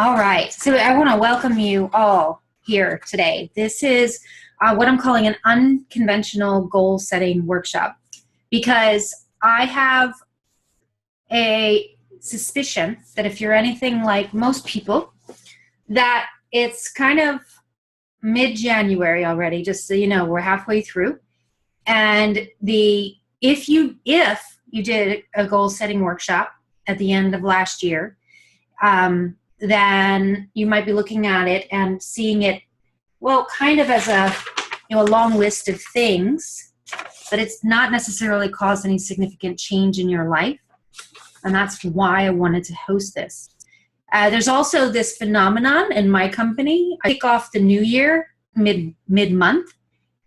All right, so I want to welcome you all here today. This is what I'm calling an unconventional goal setting workshop, because I have a suspicion that if you're anything like most people, that it's kind of mid-January already, just so you know, we're halfway through. And if you did a goal setting workshop at the end of last year, then you might be looking at it and seeing it, well, kind of as a long list of things, but it's not necessarily caused any significant change in your life. And that's why I wanted to host this. There's also this phenomenon in my company. I kick off the new year mid-month,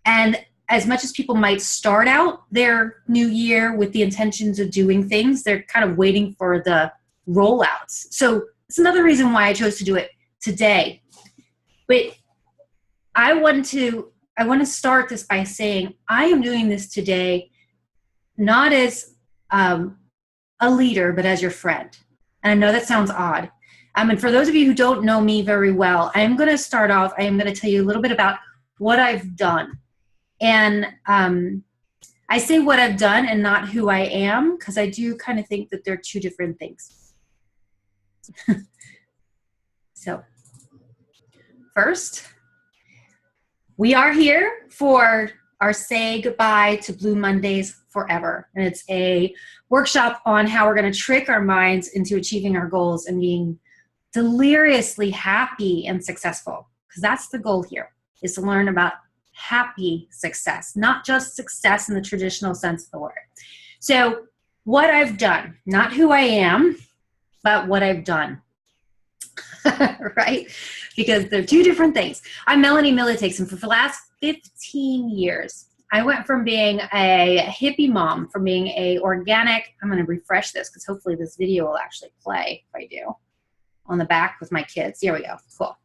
and as much as people might start out their new year with the intentions of doing things, they're kind of waiting for the rollouts. So it's another reason why I chose to do it today. But I want to start this by saying I am doing this today not as a leader, but as your friend. And I know that sounds odd. And for those of you who don't know me very well, I am going to start off, I am going to tell you a little bit about what I've done. And I say what I've done and not who I am, because I do kind of think that they're two different things. So, first, we are here for our Say Goodbye to Blue Mondays Forever. And it's a workshop on how we're going to trick our minds into achieving our goals and being deliriously happy and successful. Because that's the goal here, is to learn about happy success, not just success in the traditional sense of the word. So what I've done, not who I am, but what I've done, right? Because they're two different things. I'm Melanie Militix, and for the last 15 years, I went from being a hippie mom, from being a organic, I'm going to refresh this because hopefully this video will actually play if I do, on the back with my kids. Here we go. Cool.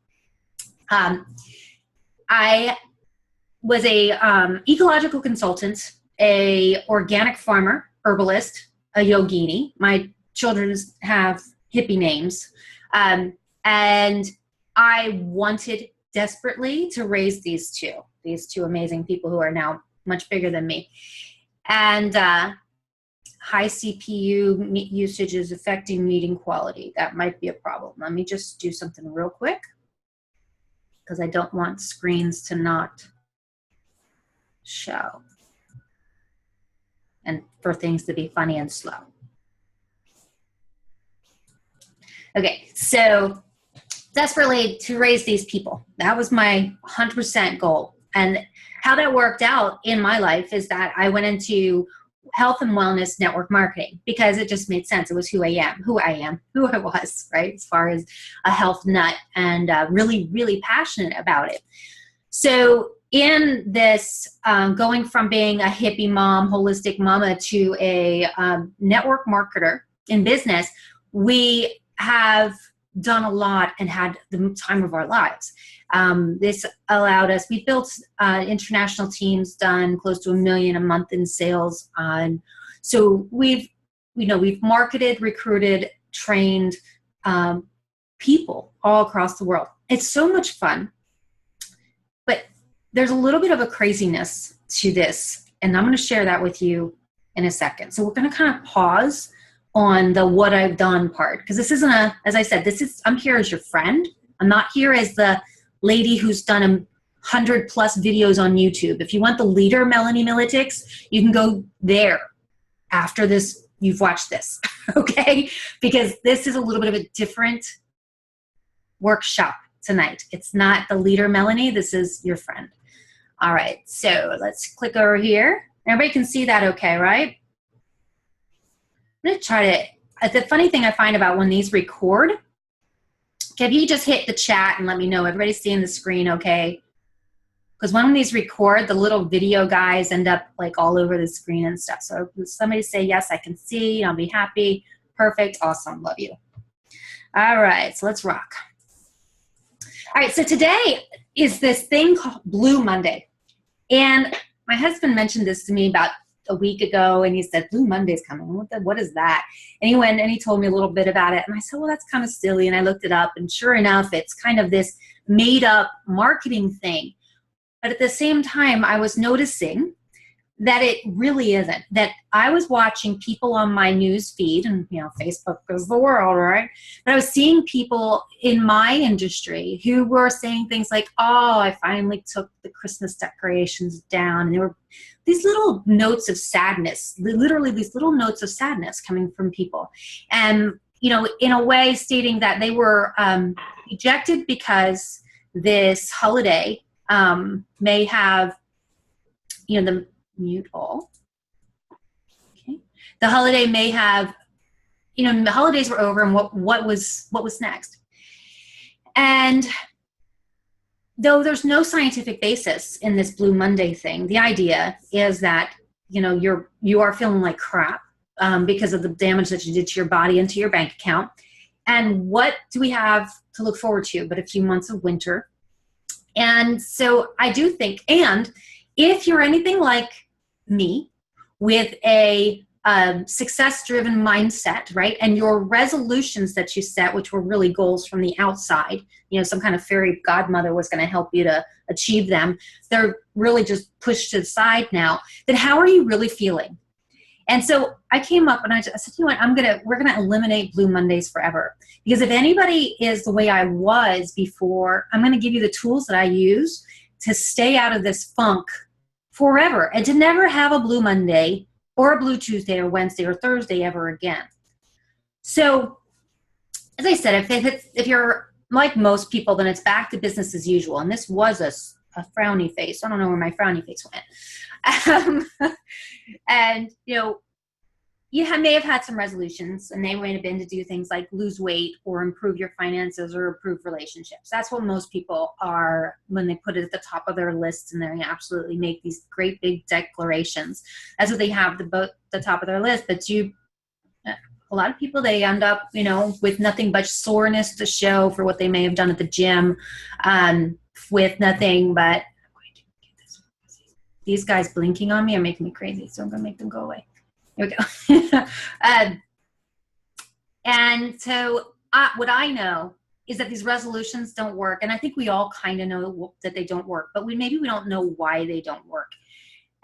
I was a ecological consultant, a organic farmer, herbalist, a yogini. My children have hippie names. And I wanted desperately to raise these two amazing people who are now much bigger than me. And high CPU usage is affecting meeting quality. That might be a problem. Let me just do something real quick, because I don't want screens to not show and for things to be funny and slow. Okay, so desperately to raise these people. That was my 100% goal. And how that worked out in my life is that I went into health and wellness network marketing because it just made sense. It was who I was, right? As far as a health nut, and really, really passionate about it. So in this, going from being a hippie mom, holistic mama, to a network marketer in business, we have done a lot and had the time of our lives. This allowed us, we built international teams, done close to $1 million a month in sales. So we've marketed, recruited, trained people all across the world. It's so much fun, but there's a little bit of a craziness to this, and I'm going to share that with you in a second. So we're going to kind of pause on the what I've done part, because this isn't as I said, I'm here as your friend. I'm not here as the lady who's done 100+ videos on YouTube. If you want the leader, Melanie Militix, you can go there after this, you've watched this, okay? Because this is a little bit of a different workshop tonight. It's not the leader, Melanie, this is your friend. All right, so let's click over here. Everybody can see that okay, right? I'm going to try to, the funny thing I find about when these record, can you just hit the chat and let me know everybody's seeing the screen okay? Because when these record, the little video guys end up like all over the screen and stuff. So if somebody say, yes, I can see, I'll be happy. Perfect, awesome, love you. All right, so let's rock. All right, so today is this thing called Blue Monday. And my husband mentioned this to me about a week ago, and he said, Blue Monday's coming. What is that? And he went and he told me a little bit about it. And I said, well, that's kind of silly. And I looked it up, and sure enough, it's kind of this made up marketing thing. But at the same time, I was noticing that it really isn't. That I was watching people on my news feed, and Facebook is the world, right? But I was seeing people in my industry who were saying things like, oh, I finally took the Christmas decorations down. And there were these little notes of sadness, literally these little notes of sadness coming from people. And, in a way stating that they were ejected because this holiday may have, the mute all. Okay. The holiday may have, the holidays were over, and what was next. And though there's no scientific basis in this Blue Monday thing, the idea is that, you are feeling like crap because of the damage that you did to your body and to your bank account. And what do we have to look forward to but a few months of winter? And so I do think, and if you're anything like me with a success-driven mindset, right, and your resolutions that you set, which were really goals from the outside, some kind of fairy godmother was going to help you to achieve them, they're really just pushed to the side now, then how are you really feeling? And so I came up and I said, we're gonna eliminate Blue Mondays forever. Because if anybody is the way I was before, I'm gonna give you the tools that I use to stay out of this funk forever and to never have a Blue Monday or a Blue Tuesday or Wednesday or Thursday ever again. So, as I said, if you're like most people, then it's back to business as usual. And this was a frowny face. I don't know where my frowny face went. And, you may have had some resolutions, and they might have been to do things like lose weight or improve your finances or improve relationships. That's what most people are when they put it at the top of their list, and they absolutely make these great big declarations. That's what they have the top of their list. But a lot of people, they end up, with nothing but soreness to show for what they may have done at the gym, with nothing but, these guys blinking on me are making me crazy, so I'm going to make them go away. Here we go. And so what I know is that these resolutions don't work, and I think we all kind of know that they don't work, but maybe we don't know why they don't work.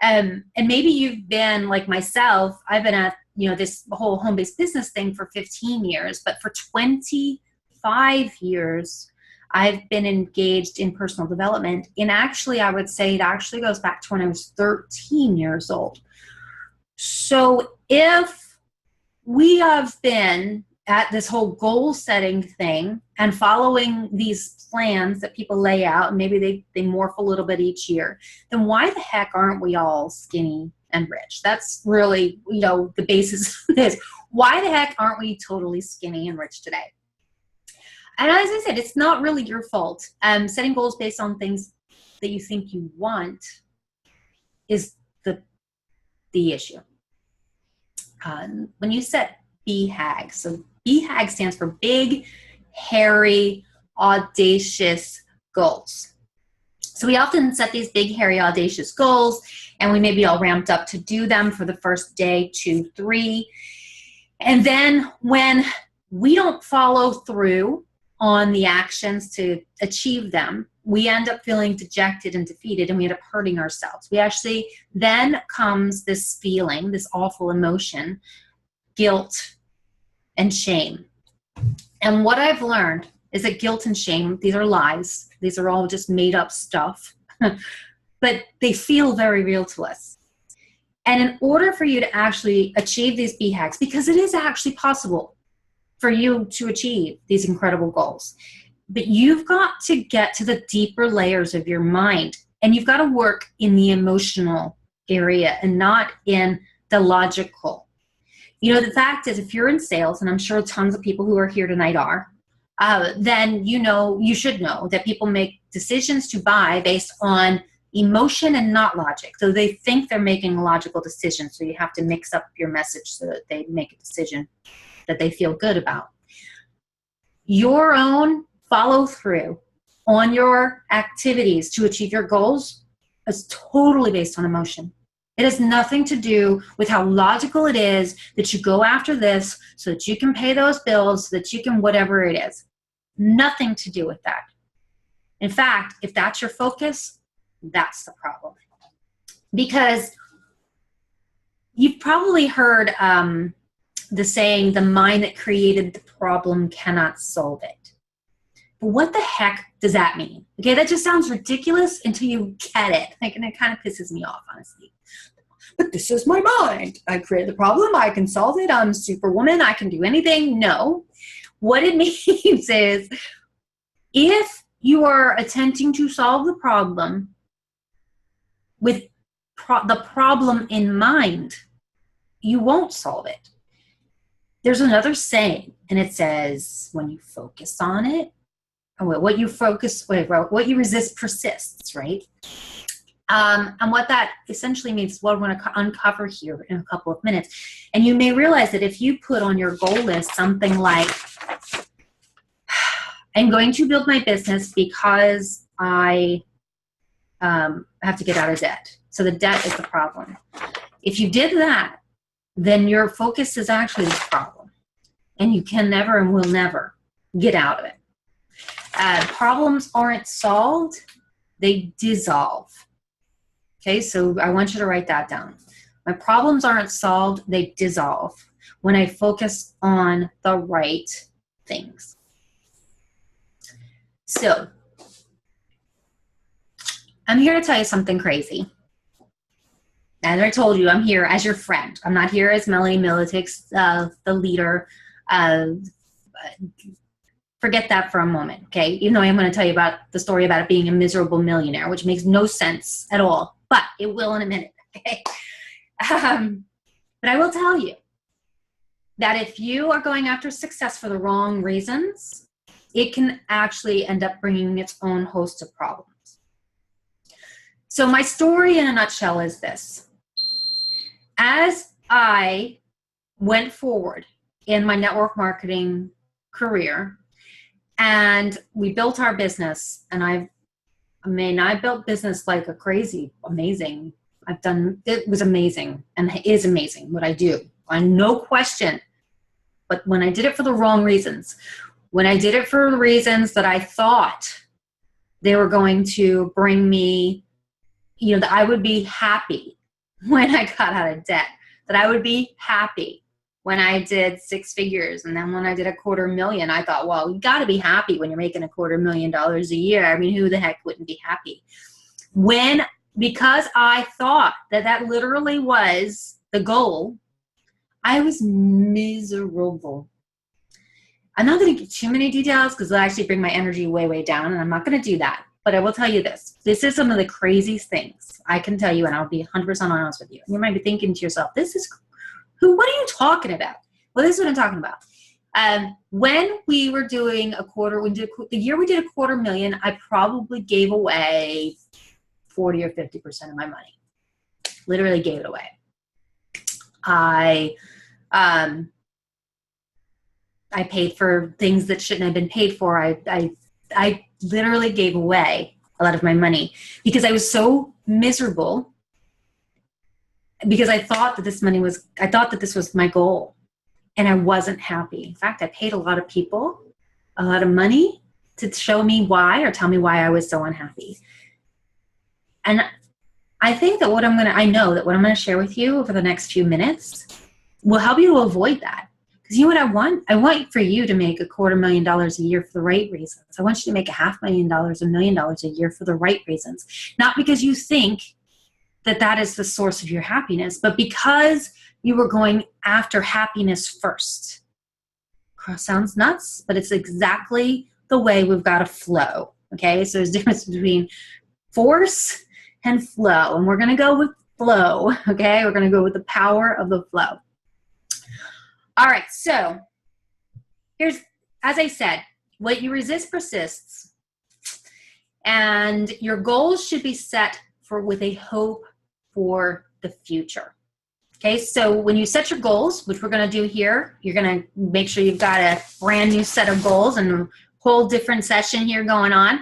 And maybe you've been like myself. I've been at this whole home-based business thing for 15 years, but for 25 years, I've been engaged in personal development. And actually, I would say it actually goes back to when I was 13 years old. So if we have been at this whole goal setting thing and following these plans that people lay out, and maybe they morph a little bit each year, then why the heck aren't we all skinny and rich? That's really, the basis of this. Why the heck aren't we totally skinny and rich today? And as I said, it's not really your fault. Setting goals based on things that you think you want is the issue. When you set BHAG, so BHAG stands for big, hairy, audacious goals. So we often set these big, hairy, audacious goals, and we may be all ramped up to do them for the first day, 2, 3. And then when we don't follow through on the actions to achieve them, we end up feeling dejected and defeated, and we end up hurting ourselves. We actually, then comes this feeling, this awful emotion, guilt and shame. And what I've learned is that guilt and shame, these are lies. These are all just made up stuff, but they feel very real to us. And in order for you to actually achieve these BHAGs, because it is actually possible for you to achieve these incredible goals, but you've got to get to the deeper layers of your mind, and you've got to work in the emotional area and not in the logical. The fact is, if you're in sales, and I'm sure tons of people who are here tonight are, then you should know that people make decisions to buy based on emotion and not logic. So they think they're making a logical decision, so you have to mix up your message so that they make a decision that they feel good about. Your own follow through on your activities to achieve your goals is totally based on emotion. It has nothing to do with how logical it is that you go after this so that you can pay those bills, so that you can whatever it is. Nothing to do with that. In fact, if that's your focus, that's the problem. Because you've probably heard the saying, the mind that created the problem cannot solve it. But what the heck does that mean? Okay, that just sounds ridiculous until you get it. Like, and it kind of pisses me off, honestly. But this is my mind. I created the problem. I can solve it. I'm Superwoman. I can do anything. No. What it means is, if you are attempting to solve the problem with the problem in mind, you won't solve it. There's another saying, and it says, when you focus on it, what you resist persists, right? And what that essentially means is what we're going to uncover here in a couple of minutes. And you may realize that if you put on your goal list something like, I'm going to build my business because I have to get out of debt. So the debt is the problem. If you did that, then your focus is actually the problem. And you can never and will never get out of it. Problems aren't solved, they dissolve. Okay, so I want you to write that down. My problems aren't solved, they dissolve when I focus on the right things. So, I'm here to tell you something crazy. As I told you, I'm here as your friend. I'm not here as Melanie Militics, the leader. Forget that for a moment, okay? Even though I'm going to tell you about the story about it being a miserable millionaire, which makes no sense at all, but it will in a minute, okay? But I will tell you that if you are going after success for the wrong reasons, it can actually end up bringing its own host of problems. So my story in a nutshell is this. As I went forward in my network marketing career, and we built our business, and I built business like a crazy, amazing. It was amazing, and it is amazing what I do, no question. But when I did it for the wrong reasons, when I did it for the reasons that I thought they were going to bring me, that I would be happy when I got out of debt, that I would be happy when I did 6 figures, and then when I did $250,000, I thought, well, you got to be happy when you're making $250,000 a year. I mean, who the heck wouldn't be happy? Because I thought that literally was the goal, I was miserable. I'm not going to give too many details because it'll actually bring my energy way, way down, and I'm not going to do that. But I will tell you this. This is some of the craziest things I can tell you, and I'll be 100% honest with you. And you might be thinking to yourself, what are you talking about? Well, this is what I'm talking about. When we were doing the year we did $250,000, I probably gave away 40 or 50% of my money. Literally gave it away. I paid for things that shouldn't have been paid for. I literally gave away a lot of my money because I was so miserable. Because I thought that this was my goal, and I wasn't happy. In fact, I paid a lot of people a lot of money to show me why or tell me why I was so unhappy. And I think that I know that what I'm going to share with you over the next few minutes will help you to avoid that. Because you know what I want? I want for you to make $250,000 a year for the right reasons. I want you to make $500,000, $1 million a year for the right reasons. Not because you think that is the source of your happiness, but because you were going after happiness first. Sounds nuts, but it's exactly the way we've got to flow. Okay, so there's a difference between force and flow, and we're going to go with flow. Okay, we're going to go with the power of the flow. All right, so here's, as I said, what you resist persists, and your goals should be set with a hope for the future. Okay, so when you set your goals, which we're going to do here, you're going to make sure you've got a brand new set of goals and a whole different session here going on.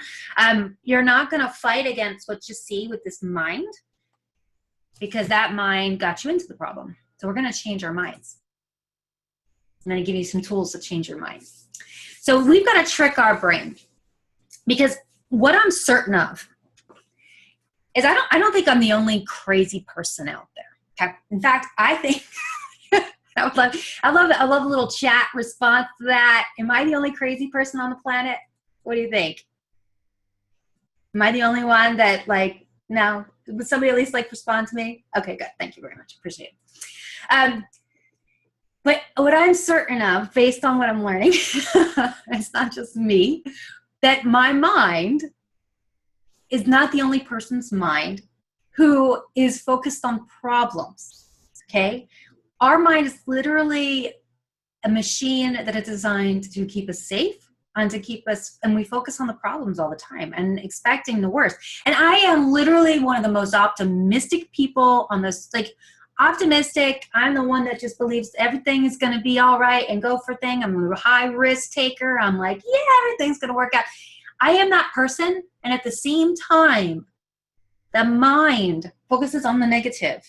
You're not going to fight against what you see with this mind. because that mind got you into the problem. So we're going to change our minds. I'm going to give you some tools to change your mind. So we've got to trick our brain, because what I'm certain of is I don't think I'm the only crazy person out there. Okay? In fact, I think I love a little chat response to that. Am I the only crazy person on the planet? What do you think? Am I the only one that, like, no? Would somebody at least, like, respond to me? Okay, good. Thank you very much. Appreciate it. But what I'm certain of, based on what I'm learning, it's not just me, that my mind is not the only person's mind who is focused on problems, okay? Our mind is literally a machine that is designed to keep us safe and to keep us, and we focus on the problems all the time and expecting the worst. And I am literally one of the most optimistic people on this, like, optimistic. I'm the one that just believes everything is going to be all right and go for things. I'm a high risk taker. I'm like, yeah, everything's going to work out. I am that person. And at the same time, the mind focuses on the negative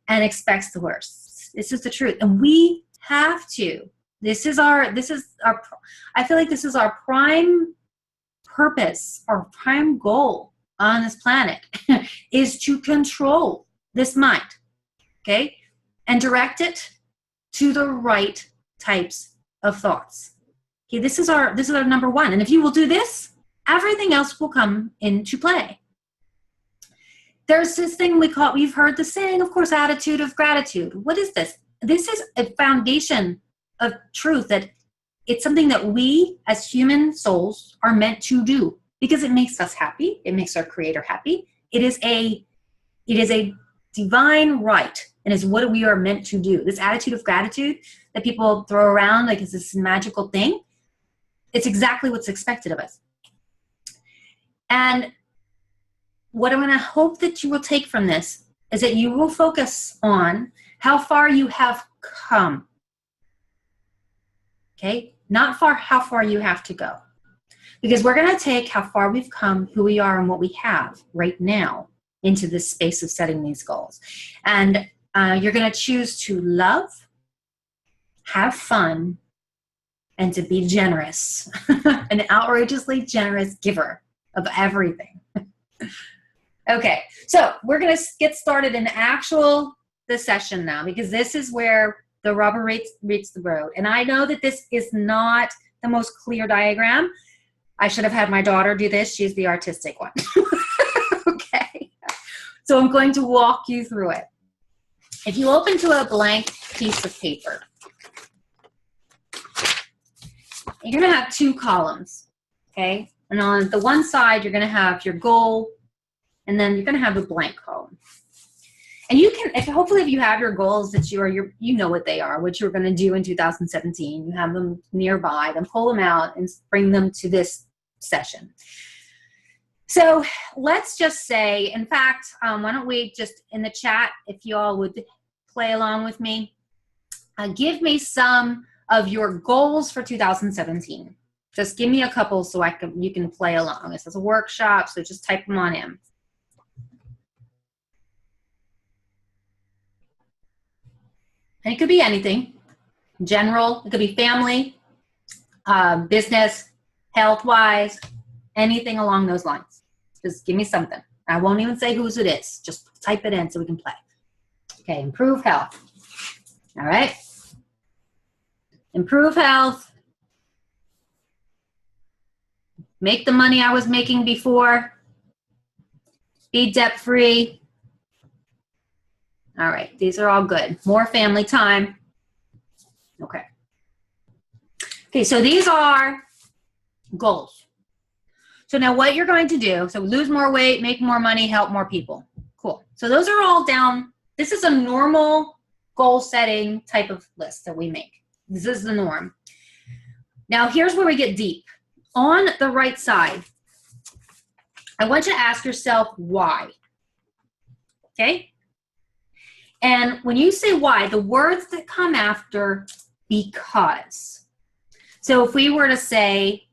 and expects the worst. This is the truth. And we have to. I feel like this is our prime purpose, our prime goal on this planet is to control this mind. Okay, and direct it to the right types of thoughts. Okay, this is our number one. And if you will do this, everything else will come into play. There's this thing we've heard the saying, of course, attitude of gratitude. What is this? This is a foundation of truth, that it's something that we as human souls are meant to do because it makes us happy. It makes our creator happy. It is a divine right, and is what we are meant to do. This attitude of gratitude that people throw around like it's this magical thing, it's exactly what's expected of us. And what I'm going to hope that you will take from this is that you will focus on how far you have come. Okay? Not how far you have to go. Because we're going to take how far we've come, who we are, and what we have right now into this space of setting these goals. And you're going to choose to love, have fun, and to be generous. An outrageously generous giver of everything. Okay, so we're going to get started in the session now, because this is where the rubber meets the road. And I know that this is not the most clear diagram. I should have had my daughter do this. She's the artistic one. Okay. So I'm going to walk you through it. If you open to a blank piece of paper, you're going to have two columns, okay? And on the one side, you're going to have your goal, and then you're going to have a blank column. And you can, hopefully if you have your goals that you know what they are, what you're going to do in 2017, you have them nearby, then pull them out and bring them to this session. So let's just say, in fact, why don't we just in the chat, if you all would play along with me, give me some of your goals for 2017. Just give me a couple so you can play along. This is a workshop, so just type them on in. And it could be anything. General, it could be family, business, health-wise, anything along those lines. Just give me something. I won't even say whose it is. Just type it in so we can play. Okay, improve health. All right. Improve health. Make the money I was making before. Be debt-free. All right, these are all good. More family time. Okay. Okay, so these are goals. So now what you're going to do, so lose more weight, make more money, help more people. Cool. So those are all down. This is a normal goal setting type of list that we make. This is the norm. Now here's where we get deep. On the right side, I want you to ask yourself why. Okay? And when you say why, the words that come after because. So if we were to say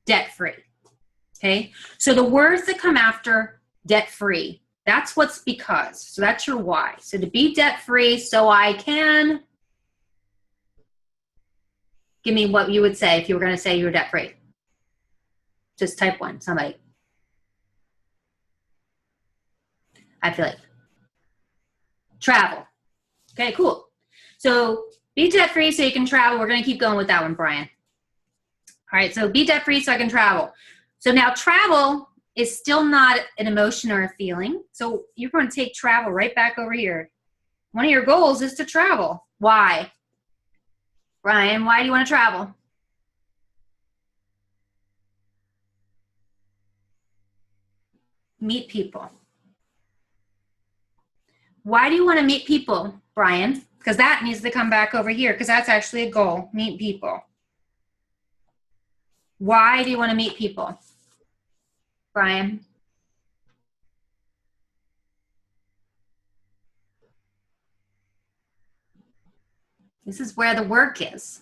debt-free, okay? So the words that come after debt-free, That's what's because. So that's your why. So to be debt-free so I can, give me what you would say if you were going to say you were debt-free. Just type one, somebody. I feel like. Travel. Okay, cool. So be debt-free so you can travel. We're going to keep going with that one, Brian. All right, so be debt-free so I can travel. So now travel is still not an emotion or a feeling. So you're going to take travel right back over here. One of your goals is to travel. Why? Brian, why do you want to travel? Meet people. Why do you want to meet people, Brian? Because that needs to come back over here because that's actually a goal. Meet people. Why do you want to meet people, Brian? This is where the work is.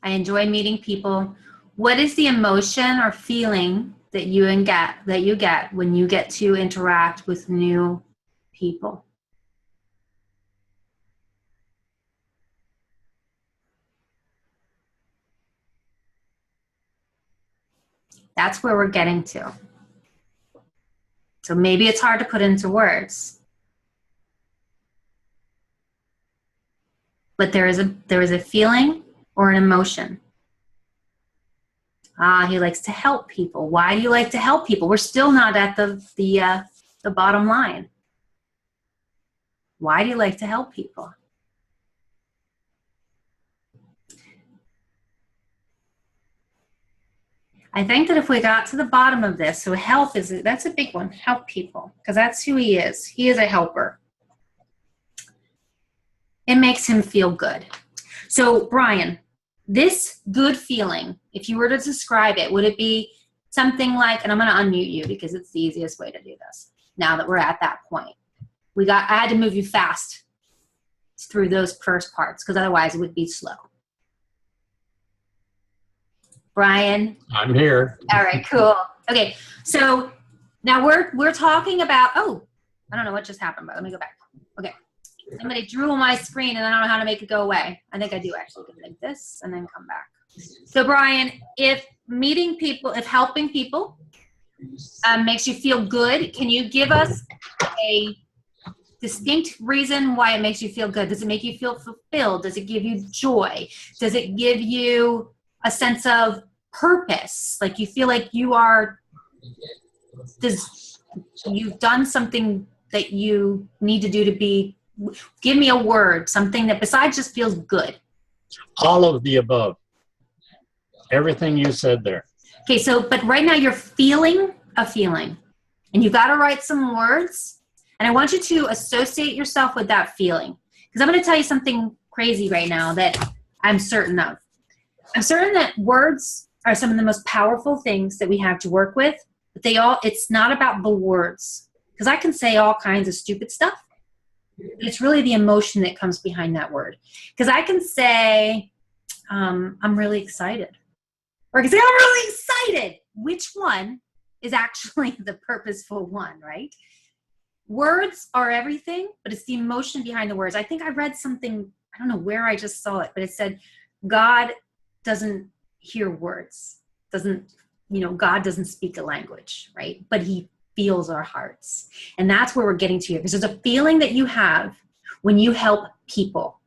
I enjoy meeting people. What is the emotion or feeling that you get when you get to interact with new people? That's where we're getting to. So maybe it's hard to put into words. But there is a feeling or an emotion. He likes to help people. Why do you like to help people? We're still not at the bottom line. Why do you like to help people? I think that if we got to the bottom of this, so help that's a big one. Help people, because that's who he is. He is a helper. It makes him feel good. So Brian, this good feeling, if you were to describe it, would it be something like, and I'm going to unmute you because it's the easiest way to do this now that we're at that point. I had to move you fast through those first parts because otherwise it would be slow. Brian? I'm here. All right, cool. Okay, so now we're talking about, oh, I don't know what just happened, but let me go back. Okay, somebody drew on my screen and I don't know how to make it go away. I think I do actually, like this and then come back. So Brian, if meeting people, if helping people makes you feel good, can you give us a distinct reason why it makes you feel good? Does it make you feel fulfilled? Does it give you joy? Does it give you a sense of purpose? Like you feel like you've done something that you need to do to be, give me a word, something that besides just feels good. All of the above. Everything you said there. Okay, so, but right now you're feeling a feeling and you've got to write some words and I want you to associate yourself with that feeling because I'm going to tell you something crazy right now that I'm certain of. I'm certain that words are some of the most powerful things that we have to work with, but it's not about the words because I can say all kinds of stupid stuff. It's really the emotion that comes behind that word. Because I can say, I'm really excited. Or I can say, I'm really excited. Which one is actually the purposeful one, right? Words are everything, but it's the emotion behind the words. I think I read something, I don't know where I just saw it, but it said, God doesn't hear words. God doesn't speak a language, right? But he feels our hearts. And that's where we're getting to here. Because there's a feeling that you have when you help people.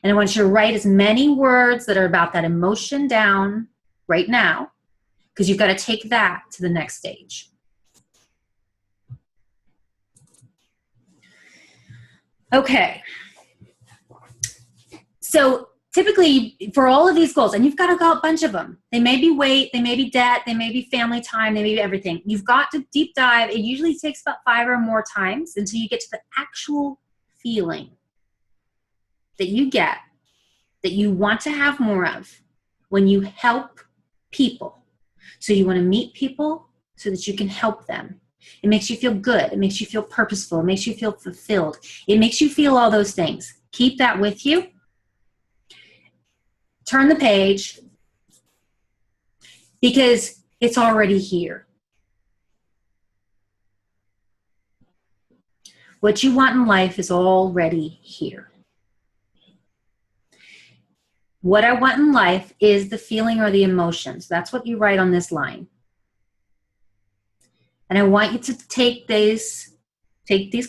And I want you to write as many words that are about that emotion down right now, because you've got to take that to the next stage. Okay. So typically for all of these goals, and you've got a bunch of them, they may be weight, they may be debt, they may be family time, they may be everything. You've got to deep dive. It usually takes about 5 or more times until you get to the actual feeling that you get, that you want to have more of when you help people. So you want to meet people so that you can help them. It makes you feel good. It makes you feel purposeful. It makes you feel fulfilled. It makes you feel all those things. Keep that with you. Turn the page because it's already here. What you want in life is already here. What I want in life is the feeling or the emotions. That's what you write on this line. And I want you to take these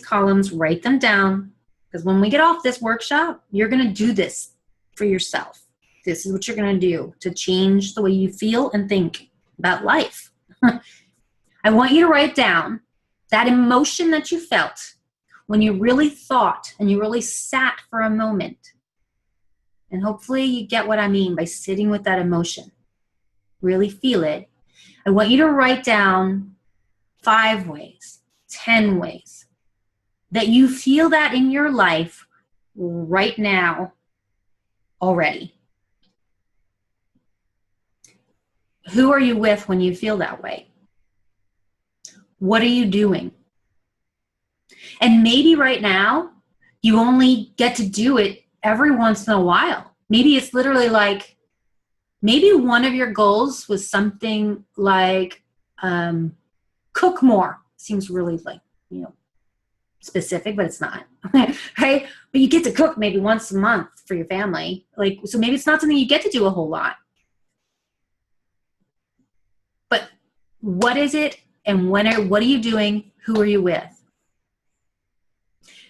columns, write them down, because when we get off this workshop, you're going to do this for yourself. This is what you're going to do to change the way you feel and think about life. I want you to write down that emotion that you felt when you really thought and you really sat for a moment. And hopefully you get what I mean by sitting with that emotion. Really feel it. I want you to write down 5 ways, 10 ways that you feel that in your life right now already. Who are you with when you feel that way? What are you doing? And maybe right now you only get to do it every once in a while. Maybe it's literally like, maybe one of your goals was something like cook more. Seems really like, specific, but it's not. Right? But you get to cook maybe once a month for your family. So maybe it's not something you get to do a whole lot. But what is it? And what are you doing? Who are you with?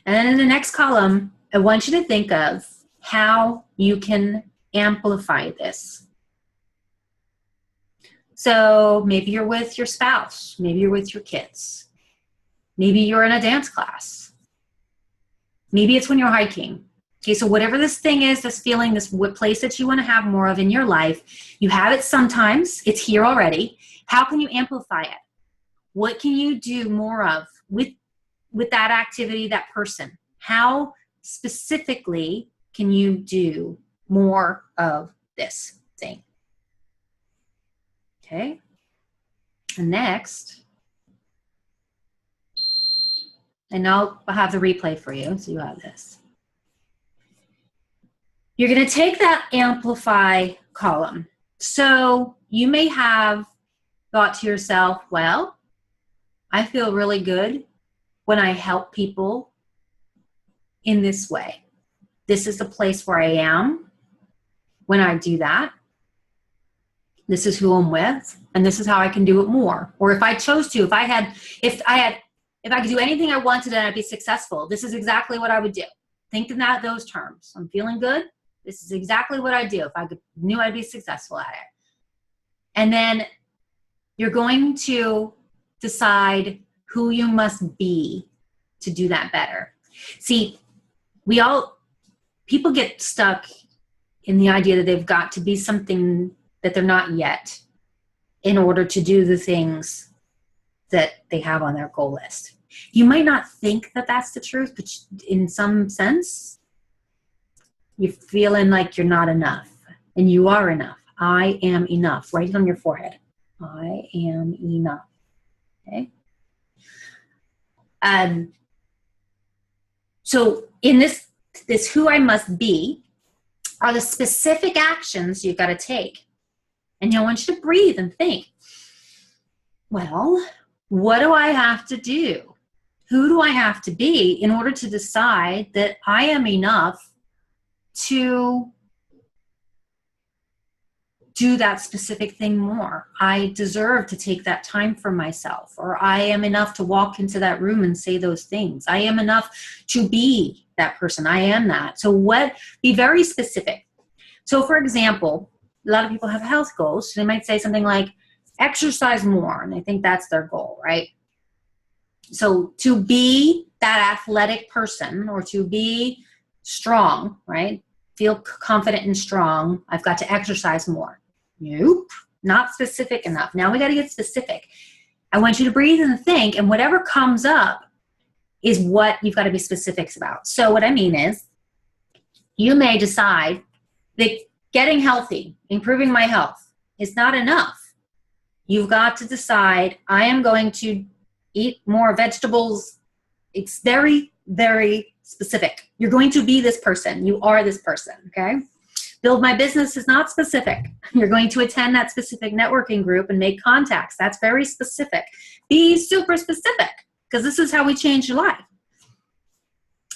And then in the next column, I want you to think of how you can amplify this. So maybe you're with your spouse. Maybe you're with your kids. Maybe you're in a dance class. Maybe it's when you're hiking. Okay, so whatever this thing is, this feeling, this place that you want to have more of in your life, you have it sometimes. It's here already. How can you amplify it? What can you do more of with that activity, that person? How specifically can you do more of this thing? Okay. And next, and I'll have the replay for you, so you have this. You're going to take that amplify column. So you may have thought to yourself, well, I feel really good when I help people in this way. This is the place where I am when I do that. This is who I'm with, and this is how I can do it more. Or if I chose to, if I could do anything I wanted and I'd be successful, this is exactly what I would do. Think in those terms. I'm feeling good. This is exactly what I'd do if I knew I'd be successful at it. And then you're going to decide who you must be to do that better. See, people get stuck in the idea that they've got to be something that they're not yet in order to do the things that they have on their goal list. You might not think that that's the truth, but in some sense, you're feeling like you're not enough, and you are enough. I am enough. Write it on your forehead. I am enough. Okay? So in this who I must be are the specific actions you've got to take. And I want you to breathe and think, well, what do I have to do? Who do I have to be in order to decide that I am enough to do that specific thing more? I deserve to take that time for myself, or I am enough to walk into that room and say those things. I am enough to be that person. I am that. So be very specific. So for example, a lot of people have health goals. So they might say something like exercise more. And I think that's their goal, right? So to be that athletic person, or to be strong, right? Feel confident and strong, I've got to exercise more. Nope, not specific enough. Now we got to get specific. I want you to breathe and think, and whatever comes up is what you've got to be specifics about. So what I mean is, you may decide that getting healthy, improving my health is not enough. You've got to decide, I am going to eat more vegetables. It's very, very specific. You're going to be this person. You are this person, okay? Build my business is not specific. You're going to attend that specific networking group and make contacts. That's very specific. Be super specific, because this is how we change your life.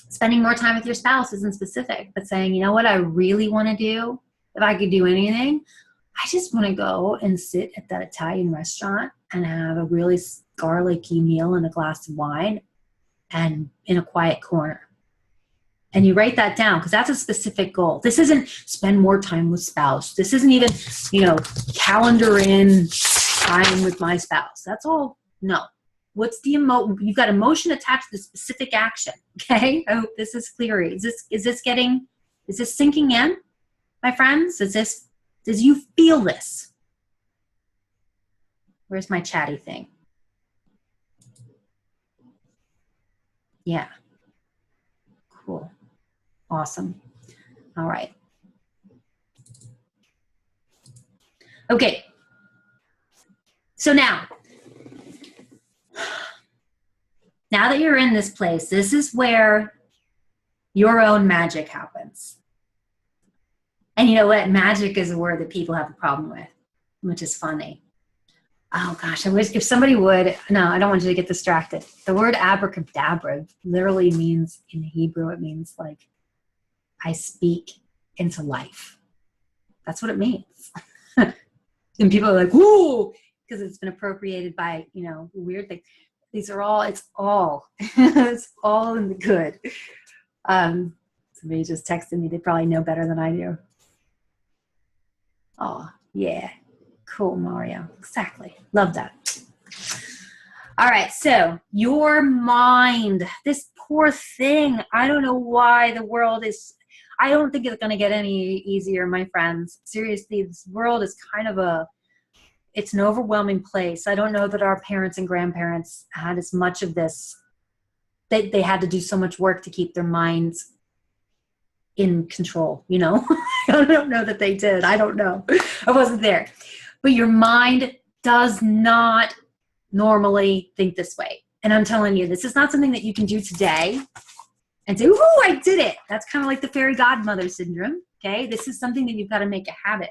Spending more time with your spouse isn't specific, but saying, you know what I really want to do, if I could do anything, I just want to go and sit at that Italian restaurant and have a really garlicky meal and a glass of wine and in a quiet corner. And you write that down because that's a specific goal. This isn't spend more time with spouse. This isn't even, calendar in time with my spouse. That's all. No. What's the you've got emotion attached to the specific action. Okay. I hope this is clear. Is this sinking in, my friends? Does you feel this? Where's my chatty thing? Yeah. Cool. Awesome. All right. Okay. So now that you're in this place, this is where your own magic happens. And you know what? Magic is a word that people have a problem with, which is funny. Oh gosh, I wish if somebody would, no, I don't want you to get distracted. The word abracadabra literally means, in Hebrew, it means like, I speak into life. That's what it means. And people are like, whoa, because it's been appropriated by, weird things. These are all, it's all in the good. Somebody just texted me. They probably know better than I do. Oh, yeah. Cool, Mario. Exactly. Love that. All right. So your mind, this poor thing, I don't know why the world is, I don't think it's going to get any easier, my friends. Seriously, this world is kind of it's an overwhelming place. I don't know that our parents and grandparents had as much of this. They had to do so much work to keep their minds in control, I don't know that they did. I don't know. I wasn't there. But your mind does not normally think this way. And I'm telling you, this is not something that you can do today and say, ooh, I did it. That's kind of like the fairy godmother syndrome. Okay. This is something that you've got to make a habit.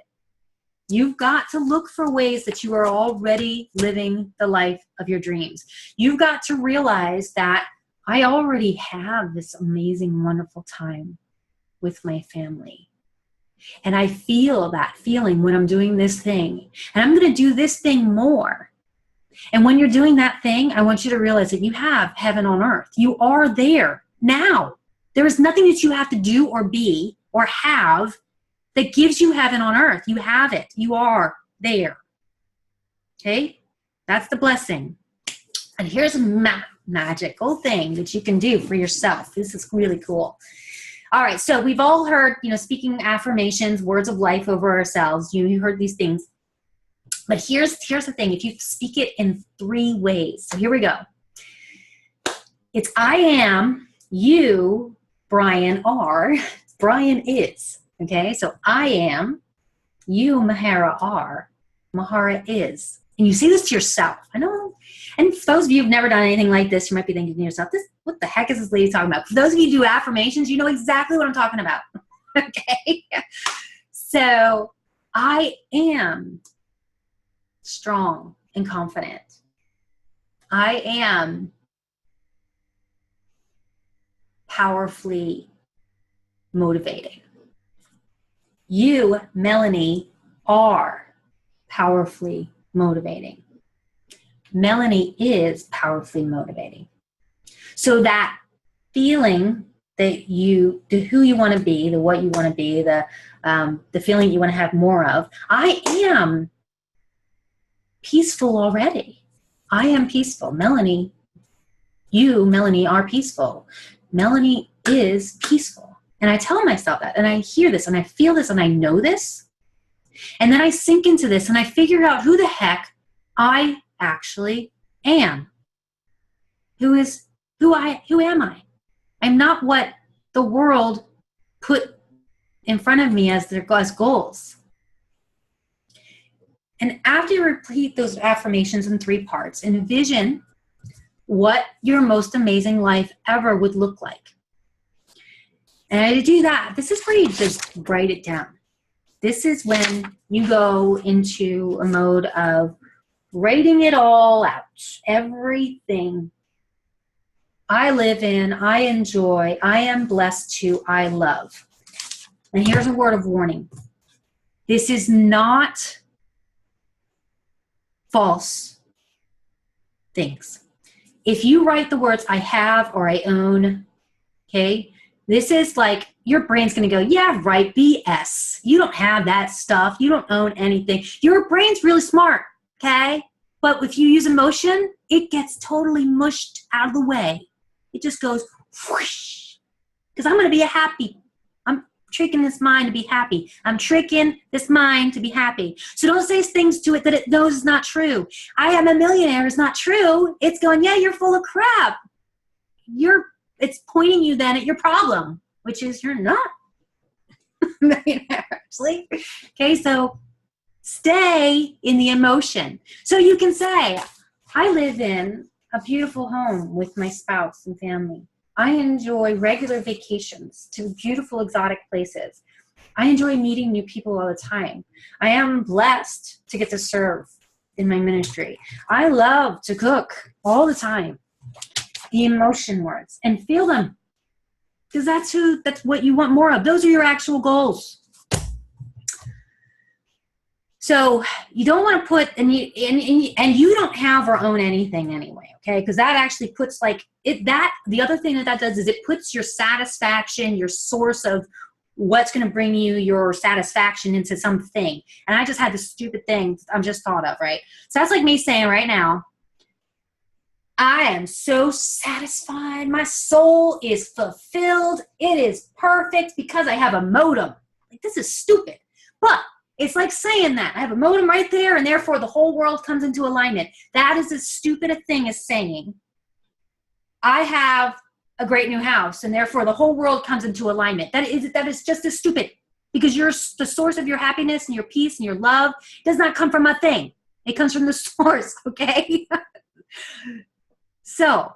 You've got to look for ways that you are already living the life of your dreams. You've got to realize that I already have this amazing, wonderful time with my family. And I feel that feeling when I'm doing this thing. And I'm going to do this thing more. And when you're doing that thing, I want you to realize that you have heaven on earth. You are there now. There is nothing that you have to do or be or have that gives you heaven on earth. You have it. You are there. Okay? That's the blessing. And here's a magical thing that you can do for yourself. This is really cool. All right, so we've all heard, speaking affirmations, words of life over ourselves. You heard these things. But here's the thing. If you speak it in 3 ways. So here we go. It's I am, you, Brian, are, Brian is. Okay, so I am, you, Mahara, are, Mahara is. And you say this to yourself. I know. And for those of you who've never done anything like this, you might be thinking to yourself, what the heck is this lady talking about? For those of you who do affirmations, you know exactly what I'm talking about. Okay? So I am strong and confident. I am powerfully motivating. You, Melanie, are powerfully motivating. Melanie is powerfully motivating. So that feeling that who you want to be, the what you want to be, the feeling you want to have more of, I am peaceful already. I am peaceful. Melanie, you, Melanie, are peaceful. Melanie is peaceful. And I tell myself that, and I hear this, and I feel this, and I know this. And then I sink into this, and I figure out who the heck I actually am. Who am I? I'm not what the world put in front of me as goals. And after you repeat those affirmations in 3 parts, envision what your most amazing life ever would look like. And to do that, this is where you just write it down. This is when you go into a mode of writing it all out, everything I live in, I enjoy, I am blessed to, I love. And here's a word of warning. This is not false things. If you write the words I have or I own, okay, this is like your brain's going to go, yeah, right, BS. You don't have that stuff. You don't own anything. Your brain's really smart, okay? But if you use emotion, it gets totally mushed out of the way. It just goes whoosh. Because I'm going to be I'm tricking this mind to be happy. I'm tricking this mind to be happy. So don't say things to it that it knows is not true. I am a millionaire is not true. It's going, yeah, you're full of crap. It's pointing you then at your problem, which is you're not a millionaire, actually. Okay, so stay in the emotion. So you can say, I live in a beautiful home with my spouse and family. I enjoy regular vacations to beautiful exotic places. I enjoy meeting new people all the time. I am blessed to get to serve in my ministry. I love to cook all the time. The emotion words, and feel them, because that's what you want more of. Those are your actual goals. So you don't want to put, and you don't have or own anything anyway, okay? Because that actually puts the other thing that does is it puts your satisfaction, your source of what's going to bring you your satisfaction into something. And I just had this stupid thing I'm just thought of, right? So that's like me saying right now, I am so satisfied. My soul is fulfilled. It is perfect because I have a modem. Like, this is stupid. But it's like saying that. I have a modem right there, and therefore the whole world comes into alignment. That is as stupid a thing as saying, I have a great new house, and therefore the whole world comes into alignment. That is just as stupid, because the source of your happiness and your peace and your love does not come from a thing. It comes from the source, okay? So,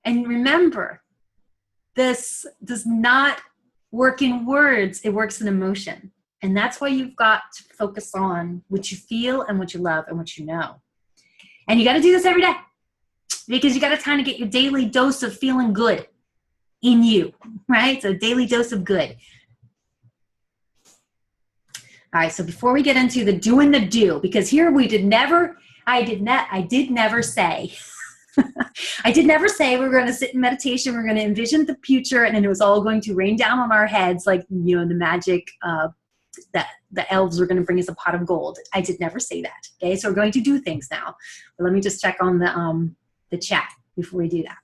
and remember, this does not work in words, it works in emotion. And that's why you've got to focus on what you feel and what you love and what you know. And you got to do this every day, because you got to kind of get your daily dose of feeling good in you, right? So daily dose of good. All right, so before we get into the do and the do, because here I did never say, I did never say we're going to sit in meditation, we're going to envision the future, and then it was all going to rain down on our heads like, the magic, that the elves were going to bring us a pot of gold. I did never say that. Okay, so we're going to do things now. But let me just check on the chat before we do that.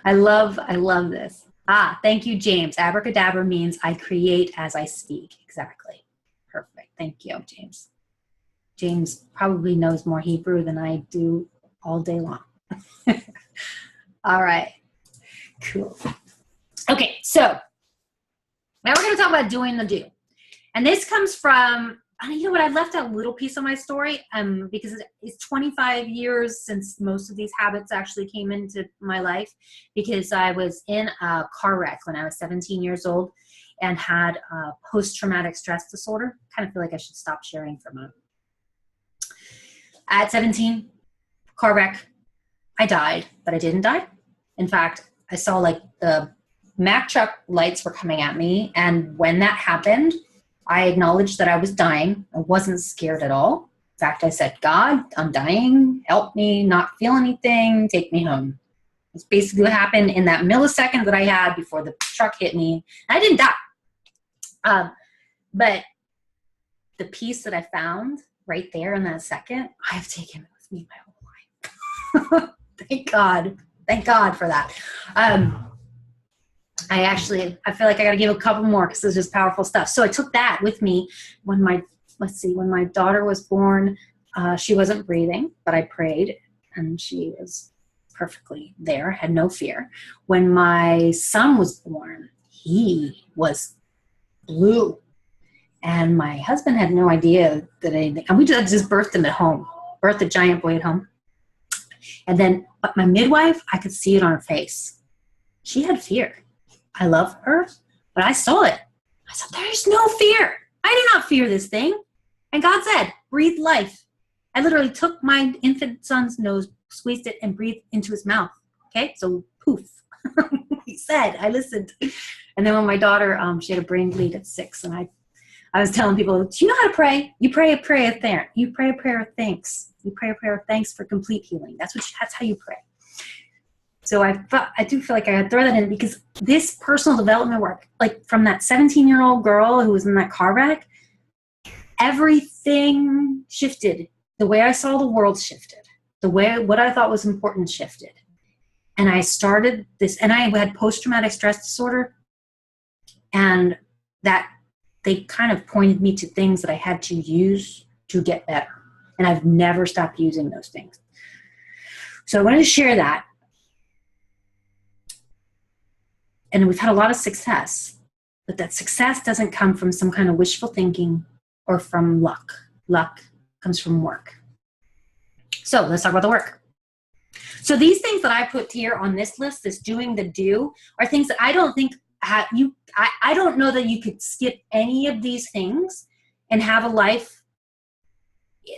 I love this. Thank you, James. Abracadabra means I create as I speak. Exactly. Perfect. Thank you, James. James probably knows more Hebrew than I do all day long. All right. Cool. Okay, so now we're going to talk about doing the do. And this comes from, you know what, I left a little piece of my story because it's 25 years since most of these habits actually came into my life, because I was in a car wreck when I was 17 years old and had post-traumatic stress disorder. Kind of feel like I should stop sharing for a moment. At 17, car wreck, I died, but I didn't die. In fact, I saw like the Mack truck lights were coming at me. And when that happened, I acknowledged that I was dying. I wasn't scared at all. In fact, I said, God, I'm dying. Help me not feel anything. Take me home. That's basically what happened in that millisecond that I had before the truck hit me. I didn't die. But the peace that I found right there in that second, I have taken it with me my whole life. Thank God. Thank God for that. I feel like I got to give a couple more because it's just powerful stuff. So I took that with me when my daughter was born. She wasn't breathing, but I prayed and she was perfectly there, had no fear. When my son was born, he was blue. And my husband had no idea that anything, and we just birthed him at home, birthed a giant boy at home. And then, but my midwife, I could see it on her face. She had fear. I love her, but I saw it. I said, there's no fear. I do not fear this thing. And God said, breathe life. I literally took my infant son's nose, squeezed it, and breathed into his mouth. Okay, so poof. He said, I listened. And then when my daughter, she had a brain bleed at 6, and I was telling people, do you know how to pray? You pray a prayer of thanks. You pray a prayer of thanks. You pray a prayer of thanks for complete healing. That's how you pray. So I do feel like I gotta throw that in, because this personal development work, like from that 17-year-old girl who was in that car wreck, everything shifted. The way I saw the world shifted. The way what I thought was important shifted. And I started this, and I had post-traumatic stress disorder, and that they kind of pointed me to things that I had to use to get better. And I've never stopped using those things. So I wanted to share that. And we've had a lot of success, but that success doesn't come from some kind of wishful thinking or from luck. Luck comes from work. So let's talk about the work. So these things that I put here on this list, this doing the do, are things that I don't think I don't know that you could skip any of these things and have a life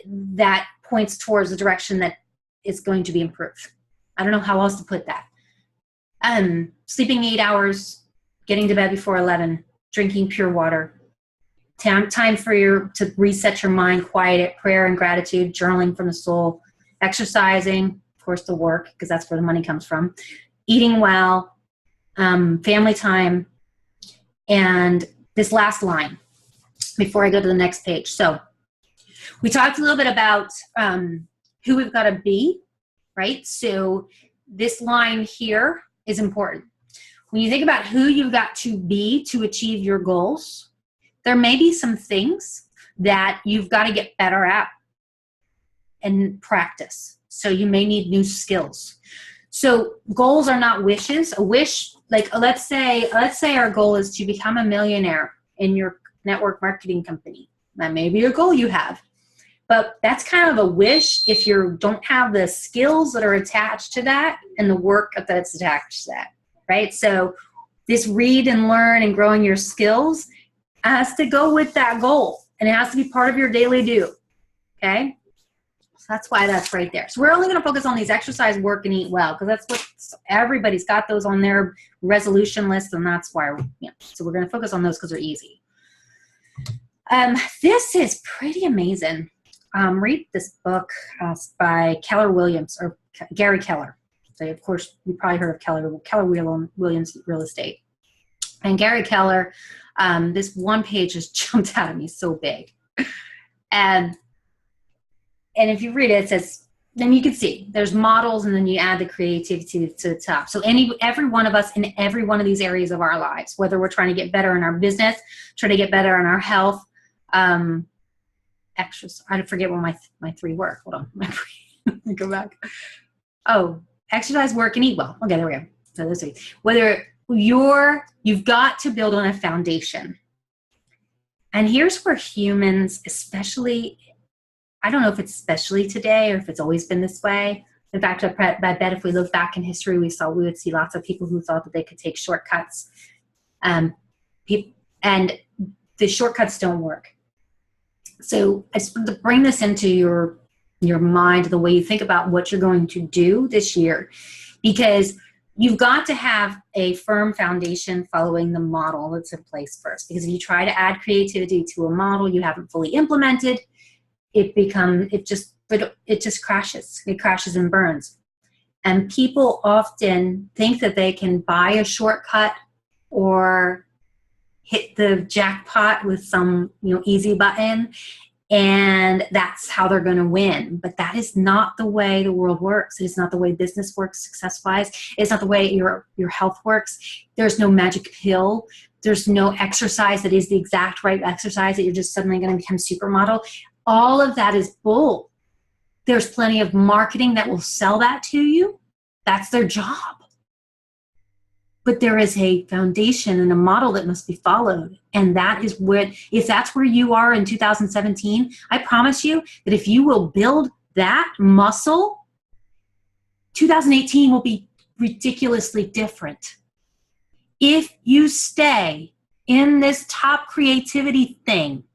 that points towards the direction that is going to be improved. I don't know how else to put that. Sleeping 8 hours, getting to bed before 11, drinking pure water, time to reset your mind, quiet it, prayer and gratitude, journaling from the soul, exercising, of course, the work, because that's where the money comes from, eating well, family time, and this last line before I go to the next page. So we talked a little bit about who we've got to be, right? So this line here is important. When you think about who you've got to be to achieve your goals, there may be some things that you've got to get better at and practice. So you may need new skills. So goals are not wishes. A wish, like let's say our goal is to become a millionaire in your network marketing company. That may be a goal you have. But that's kind of a wish if you don't have the skills that are attached to that and the work that's attached to that, right? So this read and learn and growing your skills has to go with that goal, and it has to be part of your daily do, okay? So that's why that's right there. So we're only going to focus on these: exercise, work, and eat well, because that's what everybody's got those on their resolution list, and that's why, so we're going to focus on those because they're easy. This is pretty amazing. Read this book by Keller Williams, or Gary Keller. So of course, you probably heard of Keller Williams Real Estate. And Gary Keller, this one page just jumped out at me so big. And if you read it, it says, then you can see there's models, and then you add the creativity to the top. So every one of us in every one of these areas of our lives, whether we're trying to get better in our business, trying to get better in our health, exercise. I forget what my three were. Hold on. Let me go back. Oh, exercise, work, and eat well. Okay, there we go. So those three. Whether you've got to build on a foundation. And here's where humans, especially, I don't know if it's especially today or if it's always been this way. In fact, I bet if we look back in history, we would see lots of people who thought that they could take shortcuts. And the shortcuts don't work. So I just want to bring this into your mind, the way you think about what you're going to do this year, because you've got to have a firm foundation following the model that's in place first. Because if you try to add creativity to a model you haven't fully implemented, it just crashes. It crashes and burns. And people often think that they can buy a shortcut or hit the jackpot with some easy button, and that's how they're going to win. But that is not the way the world works. It is not the way business works success-wise. It's not the way your health works. There's no magic pill. There's no exercise that is the exact right exercise that you're just suddenly going to become supermodel. All of that is bull. There's plenty of marketing that will sell that to you. That's their job. But there is a foundation and a model that must be followed. And that is if that's where you are in 2017, I promise you that if you will build that muscle, 2018 will be ridiculously different. If you stay in this top creativity thing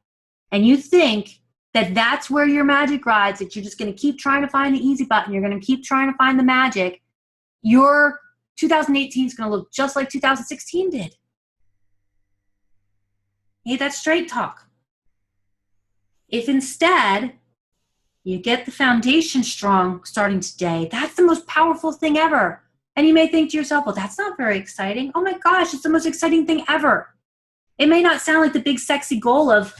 and you think that's where your magic rides, that you're just going to keep trying to find the easy button. You're going to keep trying to find the magic. Your 2018 is going to look just like 2016 did. Hey, that's straight talk. If instead you get the foundation strong starting today, that's the most powerful thing ever. And you may think to yourself, well, that's not very exciting. Oh my gosh, it's the most exciting thing ever. It may not sound like the big sexy goal of,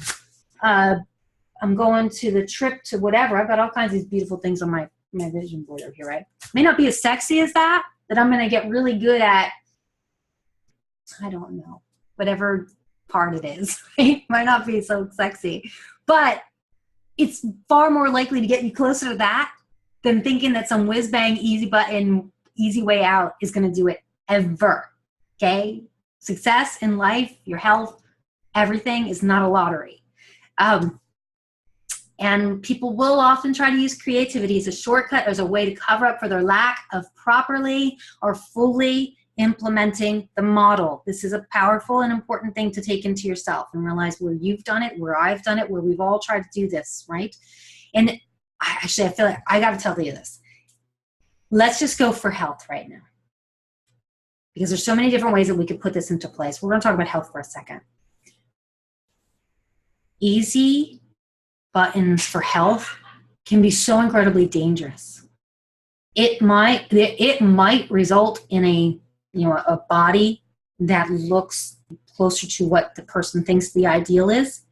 I'm going to the trip to whatever. I've got all kinds of these beautiful things on my vision board over here, right? It may not be as sexy as that I'm going to get really good at, I don't know, whatever part it is, right? Might not be so sexy, but it's far more likely to get you closer to that than thinking that some whiz bang, easy button, easy way out is going to do it ever. Okay? Success in life, your health, everything is not a lottery. And people will often try to use creativity as a shortcut, as a way to cover up for their lack of properly or fully implementing the model. This is a powerful and important thing to take into yourself and realize where you've done it, where I've done it, where we've all tried to do this, right? And I feel like I got to tell you this. Let's just go for health right now, because there's so many different ways that we could put this into place. We're going to talk about health for a second. Easy buttons for health can be so incredibly dangerous. It might result in a body that looks closer to what the person thinks the ideal is,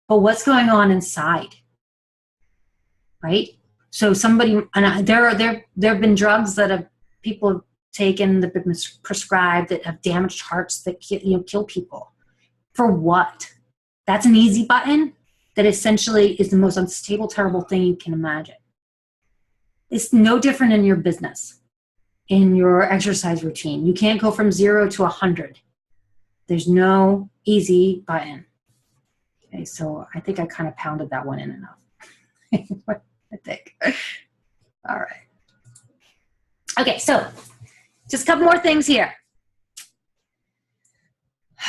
but what's going on inside, right? So there have been drugs that people have taken, that have been prescribed, that have damaged hearts, that kill people. For what? That's an easy button that essentially is the most unstable, terrible thing you can imagine. It's no different in your business, in your exercise routine. You can't go from 0 to 100. There's no easy button. Okay, so I think I kind of pounded that one in enough. I think. All right. Okay, so just a couple more things here.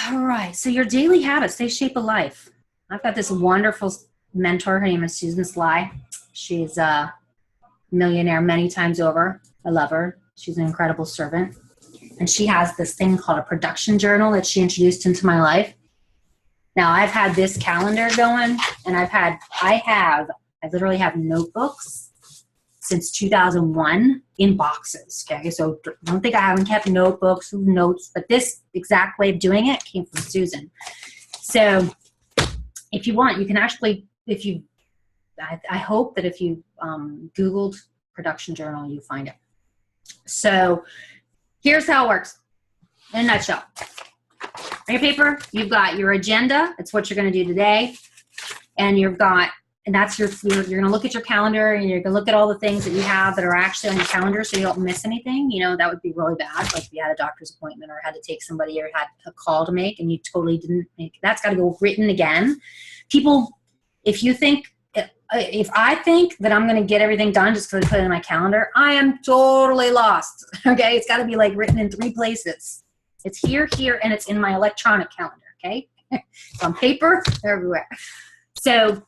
All right, so your daily habits, they shape a life. I've got this wonderful mentor. Her name is Susan Sly. She's a millionaire many times over. I love her. She's an incredible servant. And she has this thing called a production journal that she introduced into my life. Now, I've had this calendar going, and I literally have notebooks since 2001 in boxes, okay? So don't think I haven't kept notebooks, notes, but this exact way of doing it came from Susan. So if you want, you can actually, I hope that if you Googled production journal, you find it. So here's how it works in a nutshell. On your paper, you've got your agenda. It's what you're going to do today. And you're going to look at your calendar, and you're going to look at all the things that you have that are actually on your calendar so you don't miss anything. That would be really bad. Like if you had a doctor's appointment or had to take somebody or had a call to make and you totally didn't make, that's got to go written again. People, if I think that I'm going to get everything done just because I put it in my calendar, I am totally lost. Okay. It's got to be like written in 3 places. It's here, and it's in my electronic calendar. Okay. It's on paper, everywhere. So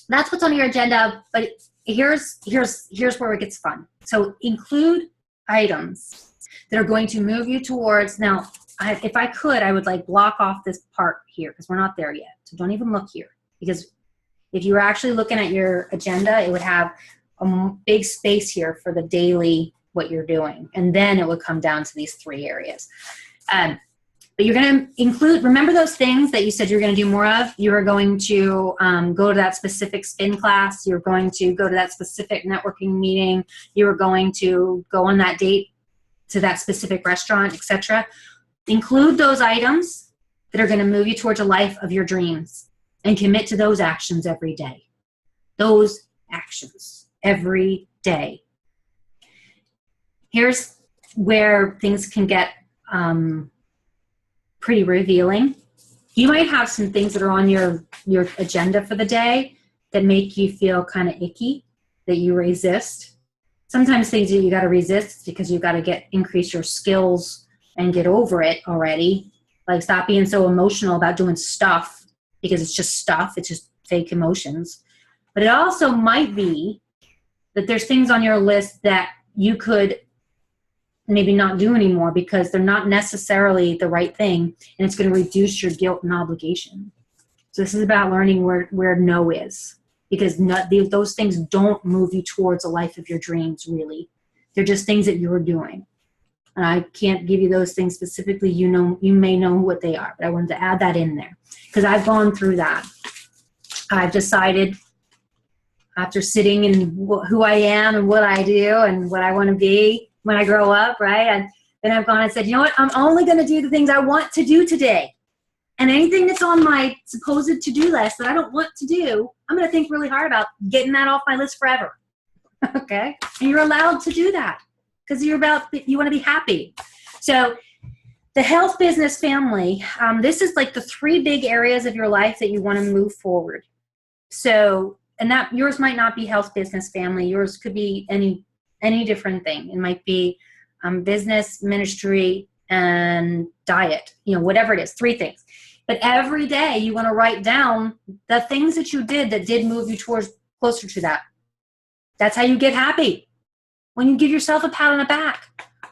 that's what's on your agenda, but here's where it gets fun. So include items that are going to move you towards, now, if I could, I would like block off this part here because we're not there yet. So don't even look here, because if you were actually looking at your agenda, it would have a big space here for the daily, what you're doing. And then it would come down to these 3 areas. But you're going to include, remember those things that you said you're going to do more of? You are going to go to that specific spin class. You're going to go to that specific networking meeting. You're going to go on that date to that specific restaurant, etc. Include those items that are going to move you towards a life of your dreams, and commit to those actions every day. Those actions every day. Here's where things can get pretty revealing. You might have some things that are on your agenda for the day that make you feel kind of icky, that you resist. Sometimes things that you got to resist because you got to increase your skills and get over it already. Like stop being so emotional about doing stuff, because it's just stuff. It's just fake emotions. But it also might be that there's things on your list that you could maybe not do anymore because they're not necessarily the right thing, and it's going to reduce your guilt and obligation. So this is about learning where no is, because those things don't move you towards a life of your dreams, really. They're just things that you're doing. And I can't give you those things specifically. You may know what they are, but I wanted to add that in there because I've gone through that. I've decided after sitting in who I am and what I do and what I want to be when I grow up, right? And then I've gone and said, you know what? I'm only going to do the things I want to do today. And anything that's on my supposed to-do list that I don't want to do, I'm going to think really hard about getting that off my list forever. Okay? And you're allowed to do that because you want to be happy. So the health, business, family, this is like the 3 big areas of your life that you want to move forward. So, and that yours might not be health, business, family. Yours could be any different thing. It might be business, ministry, and diet, whatever it is, 3 things. But every day you want to write down the things that you did that did move you towards closer to that. That's how you get happy. When you give yourself a pat on the back.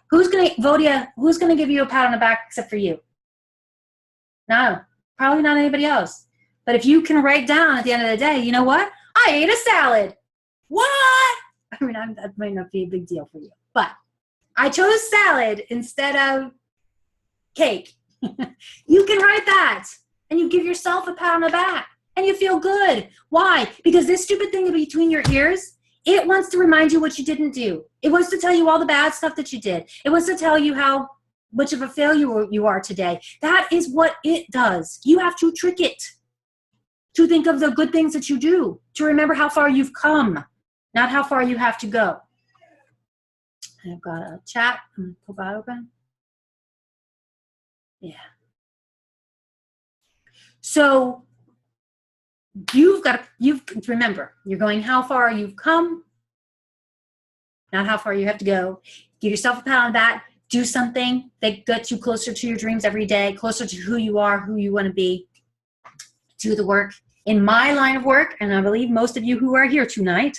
Who's going to give you a pat on the back except for you? No, probably not anybody else. But if you can write down at the end of the day, you know what? I ate a salad. What? I mean, that might not be a big deal for you, but I chose salad instead of cake. You can write that and you give yourself a pat on the back and you feel good. Why? Because this stupid thing between your ears, it wants to remind you what you didn't do. It wants to tell you all the bad stuff that you did. It wants to tell you how much of a failure you are today. That is what it does. You have to trick it to think of the good things that you do, to remember how far you've come, not how far you have to go. I've got a chat. I'm going to pull that open. Yeah. So remember, you're going how far you've come, not how far you have to go. Give yourself a pat on the back. Do something that gets you closer to your dreams every day, closer to who you are, who you want to be. Do the work. In my line of work, and I believe most of you who are here tonight,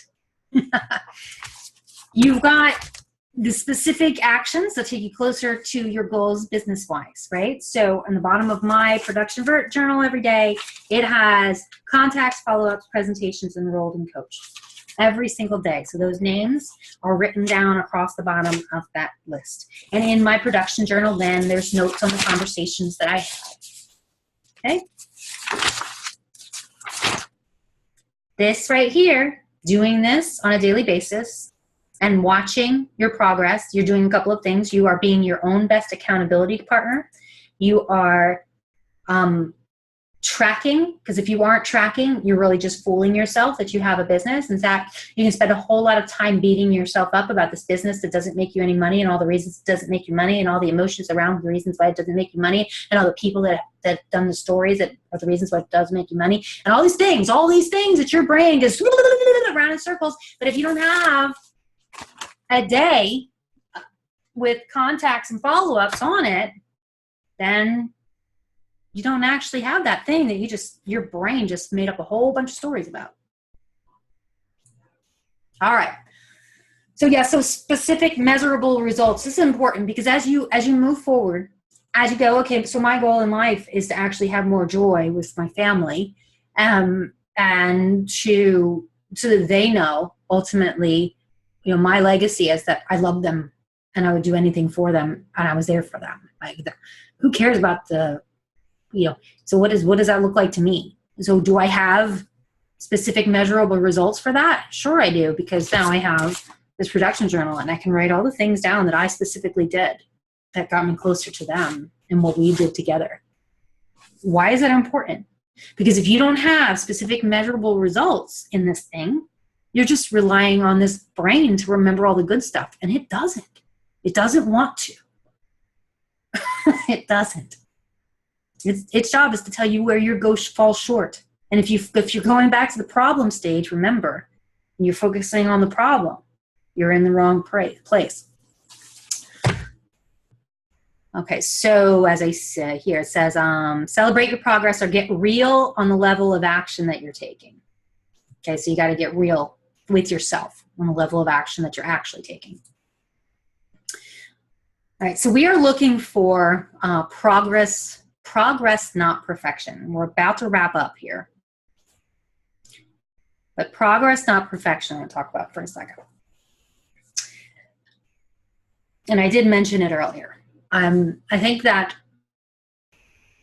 you've got the specific actions that take you closer to your goals business-wise, right? So on the bottom of my production journal every day, it has contacts, follow-ups, presentations, enrolled, and coached every single day. So those names are written down across the bottom of that list. And in my production journal, then there's notes on the conversations that I have. Okay? This right here, doing this on a daily basis, and watching your progress, you're doing a couple of things. You are being your own best accountability partner. You are tracking, because if you aren't tracking, you're really just fooling yourself that you have a business. In fact, you can spend a whole lot of time beating yourself up about this business that doesn't make you any money, and all the reasons it doesn't make you money, and all the emotions around the reasons why it doesn't make you money, and all the people that done the stories that are the reasons why it does make you money, and all these things that your brain goes around in circles. But if you don't have a day with contacts and follow-ups on it, then you don't actually have that thing that your brain just made up a whole bunch of stories about. All right. So specific measurable results. This is important because as you move forward, as you go, okay, so my goal in life is to actually have more joy with my family, and so that they know ultimately, my legacy is that I love them and I would do anything for them and I was there for them. Who cares about so what does that look like to me? So do I have specific measurable results for that? Sure I do, because now I have this production journal and I can write all the things down that I specifically did that got me closer to them and what we did together. Why is that important? Because if you don't have specific measurable results in this thing, you're just relying on this brain to remember all the good stuff. And it doesn't. It doesn't want to. It doesn't. Its job is to tell you where you fall short. And if you're going back to the problem stage, remember, and you're focusing on the problem, you're in the wrong place. Okay, so as I said here, it says, celebrate your progress or get real on the level of action that you're taking. Okay, so you got to get real with yourself on the level of action that you're actually taking. All right, so we are looking for progress, not perfection. We're about to wrap up here. But progress, not perfection, I'm going to talk about for a second. And I did mention it earlier. I think that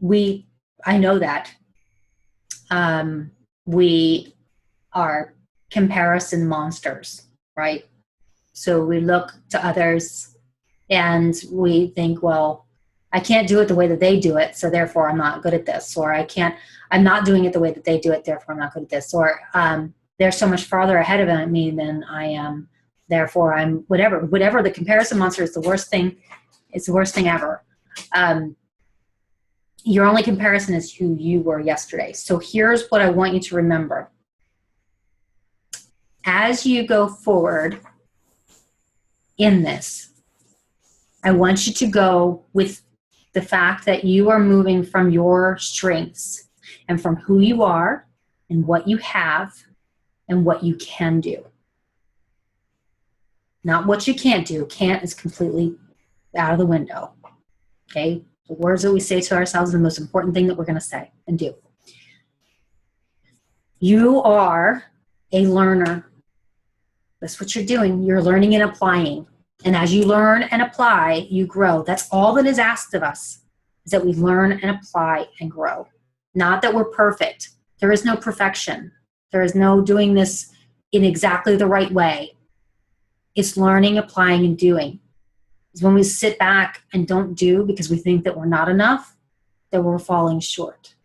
I know that we are comparison monsters, right? So we look to others and we think, well, I can't do it the way that they do it, so therefore I'm not good at this. Or I'm not doing it the way that they do it, therefore I'm not good at this. Or they're so much farther ahead of me than I am, therefore I'm whatever. Whatever, the comparison monster is the worst thing. It's the worst thing ever. Your only comparison is who you were yesterday. So here's what I want you to remember. As you go forward in this, I want you to go with the fact that you are moving from your strengths and from who you are and what you have and what you can do. Not what you can't do. Can't is completely out of the window. Okay? The words that we say to ourselves are the most important thing that we're going to say and do. You are a learner. That's what you're doing. You're learning and applying. And as you learn and apply, you grow. That's all that is asked of us, is that we learn and apply and grow. Not that we're perfect. There is no perfection. There is no doing this in exactly the right way. It's learning, applying, and doing. It's when we sit back and don't do because we think that we're not enough, that we're falling short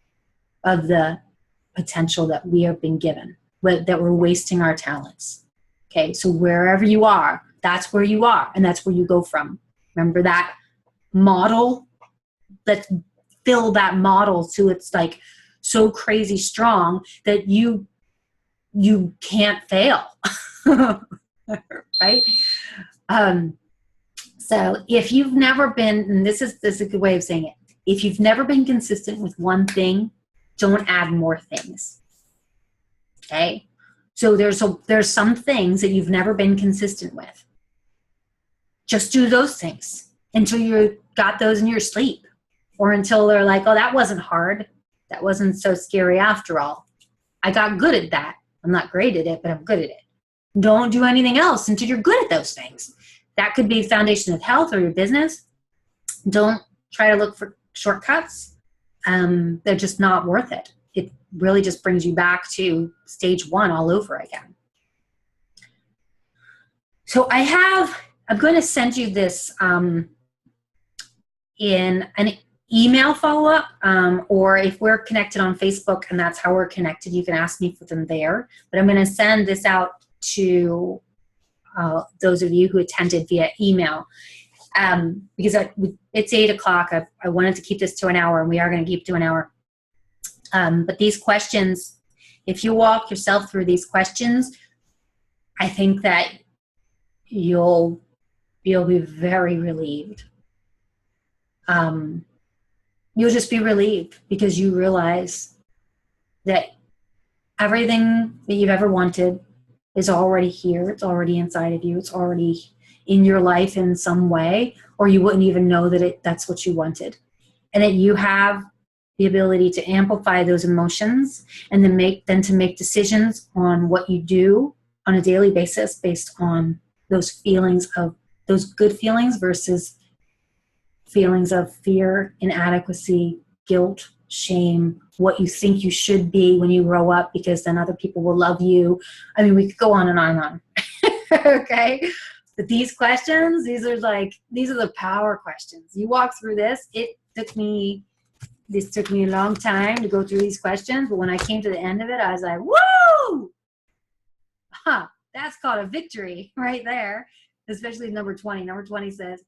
of the potential that we have been given, that we're wasting our talents. Okay, so wherever you are, that's where you are, and that's where you go from. Remember that model? Let's fill that model so it's like so crazy strong that you can't fail. Right? So if you've never been, and this is a good way of saying it, if you've never been consistent with one thing, don't add more things. Okay? So there's some things that you've never been consistent with. Just do those things until you got those in your sleep, or until they're like, oh, that wasn't hard. That wasn't so scary after all. I got good at that. I'm not great at it, but I'm good at it. Don't do anything else until you're good at those things. That could be foundation of health or your business. Don't try to look for shortcuts. They're just not worth it. It really just brings you back to stage one all over again. So I'm going to send you this in an email follow-up, or if we're connected on Facebook and that's how we're connected, you can ask me for them there. But I'm going to send this out to those of you who attended via email, because it's 8 o'clock. I wanted to keep this to an hour, and we are going to keep to an hour. But these questions, if you walk yourself through these questions, I think that you'll be very relieved. You'll just be relieved because you realize that everything that you've ever wanted is already here. It's already inside of you. It's already in your life in some way, or you wouldn't even know that that's what you wanted. And that you have the ability to amplify those emotions and then to make decisions on what you do on a daily basis based on those feelings of those good feelings versus feelings of fear, inadequacy, guilt, shame, what you think you should be when you grow up because then other people will love you. I mean, we could go on and on and on. Okay? But these questions, these are the power questions. You walk through this. This took me a long time to go through these questions, but when I came to the end of it, I was like, woo! Huh, that's called a victory right there, especially number 20. Number 20 says,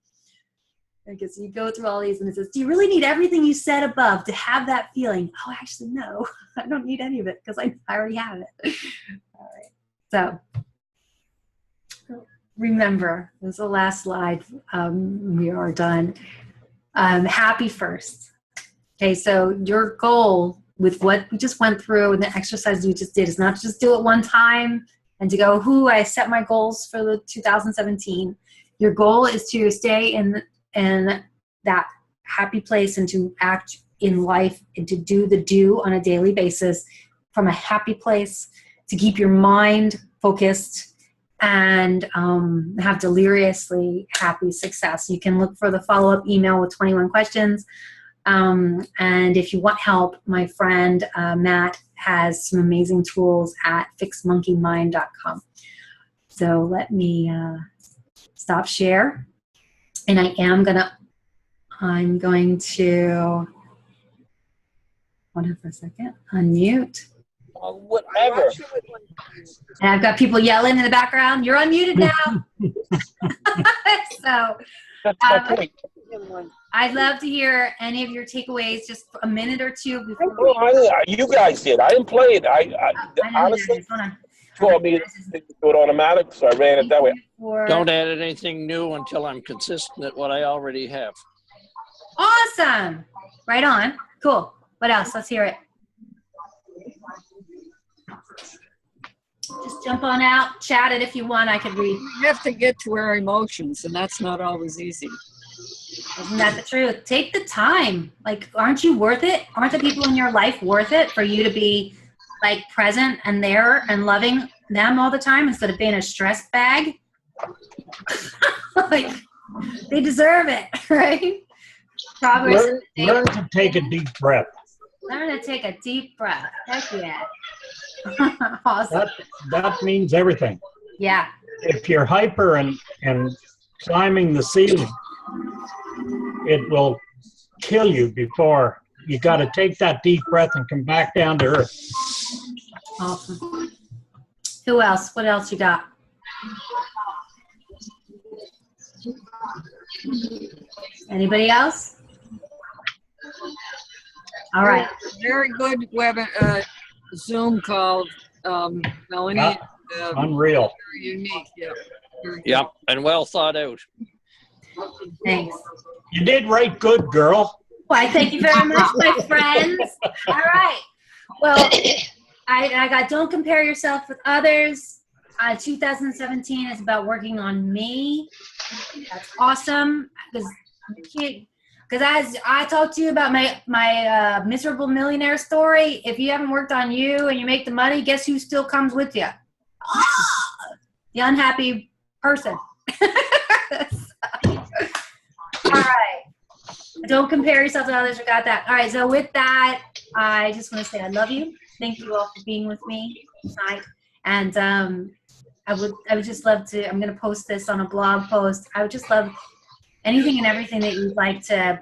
okay, so you go through all these and it says, do you really need everything you said above to have that feeling? Oh, actually, no. I don't need any of it because I already have it. All right. So remember, this is the last slide. We are done. Happy first. Okay, so your goal with what we just went through and the exercise we just did is not just do it one time and to go, I set my goals for the 2017. Your goal is to stay in that happy place and to act in life and to do the do on a daily basis from a happy place, to keep your mind focused and have deliriously happy success. You can look for the follow-up email with 21 questions. And if you want help, my friend Matt has some amazing tools at fixmonkeymind.com. So let me stop share. And I'm going to, hold on for a second, unmute. Whatever. And I've got people yelling in the background. You're unmuted now. So That's my point. I'd love to hear any of your takeaways, just a minute or two before. You guys did. I didn't play it. I honestly told me to do it automatic, so I ran it that way. Don't add anything new until I'm consistent at what I already have. Awesome. Right on. Cool. What else? Let's hear it. Just jump on out, chat it if you want. I could read. We have to get to our emotions, and that's not always easy. Isn't that the truth? Take the time. Like, aren't you worth it? Aren't the people in your life worth it for you to be like present and there and loving them all the time instead of being a stress bag? Like, they deserve it, right? Progress. Learn to take a deep breath. Learn to take a deep breath. Heck yeah. Awesome. That means everything. Yeah. If you're hyper and climbing the ceiling, it will kill you before you got to take that deep breath and come back down to earth. Awesome. Who else? What else you got? Anybody else? All right. Very good Zoom call, Melanie. Unreal. Very unique. Yeah. Yep, and well thought out. Thanks. You did right good, girl. Why, thank you very much, my friends. All right. Well, I got don't compare yourself with others. 2017 is about working on me. That's awesome. Because as I talked to you about my miserable millionaire story, if you haven't worked on you and you make the money, guess who still comes with you? The unhappy person. All right. Don't compare yourself to others. We got that. All right. So with that, I just want to say I love you. Thank you all for being with me tonight. And I would just love to. I'm going to post this on a blog post. I would just love anything and everything that you'd like to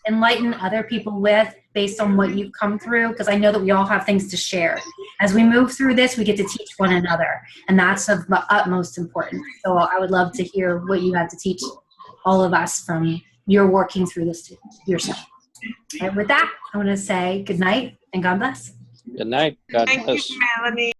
enlighten other people with based on what you've come through, because I know that we all have things to share. As we move through this, we get to teach one another, and that's of utmost importance. So I would love to hear what you have to teach all of us from your working through this yourself. And with that, I want to say good night and God bless. Good night. God Thank bless. you, Melanie.